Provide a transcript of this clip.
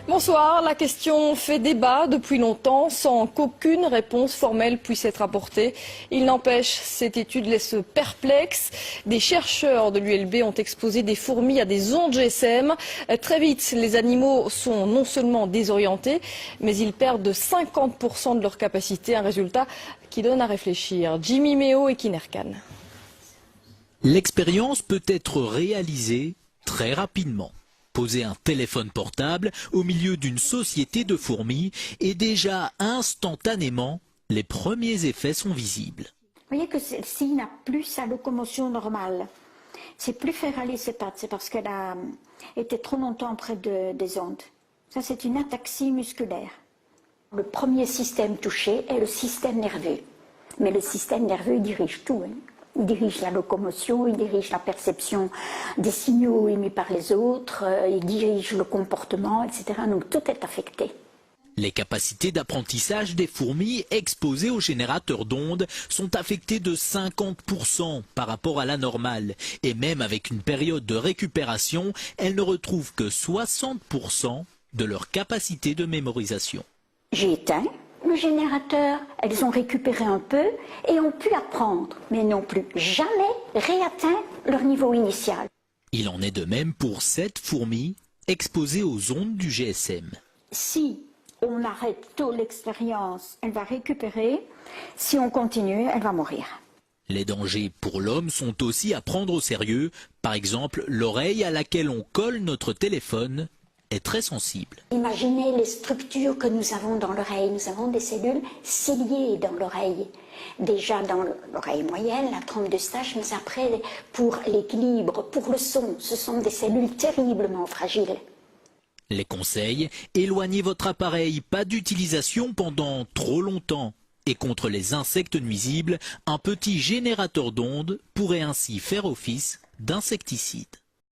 Bonsoir, la question fait débat depuis longtemps sans qu'aucune réponse formelle puisse être apportée. Il n'empêche, cette étude laisse perplexe. Des chercheurs de l'ULB ont exposé des fourmis à des ondes GSM. Très vite, les animaux sont non seulement désorientés, mais ils perdent de 50% de leur capacité, un résultat qui donne à réfléchir. Jimmy Méo et Kinerkan. L'expérience peut être réalisée très rapidement. Poser un téléphone portable au milieu d'une société de fourmis et déjà instantanément, les premiers effets sont visibles. Vous voyez que celle-ci n'a plus sa locomotion normale. C'est plus faire aller ses pattes, c'est parce qu'elle a été trop longtemps près des ondes. Ça, c'est une ataxie musculaire. Le premier système touché est le système nerveux. Mais le système nerveux, il dirige tout. Il dirige la locomotion, il dirige la perception des signaux émis par les autres, il dirige le comportement, etc. Donc tout est affecté. Les capacités d'apprentissage des fourmis exposées aux générateurs d'ondes sont affectées de 50% par rapport à la normale. Et même avec une période de récupération, elles ne retrouvent que 60% de leur capacité de mémorisation. J'ai éteint le générateur, elles ont récupéré un peu et ont pu apprendre, mais n'ont plus jamais réatteint leur niveau initial. Il en est de même pour 7 fourmis exposées aux ondes du GSM. Si on arrête tôt l'expérience, elle va récupérer. Si on continue, elle va mourir. Les dangers pour l'homme sont aussi à prendre au sérieux. Par exemple, l'oreille à laquelle on colle notre téléphone est très sensible. Imaginez les structures que nous avons dans l'oreille. Nous avons des cellules ciliées dans l'oreille. Déjà dans l'oreille moyenne, la trompe d'Eustache, mais après, pour l'équilibre, pour le son, ce sont des cellules terriblement fragiles. Les conseils, éloignez votre appareil, pas d'utilisation pendant trop longtemps. Et contre les insectes nuisibles, un petit générateur d'ondes pourrait ainsi faire office d'insecticide.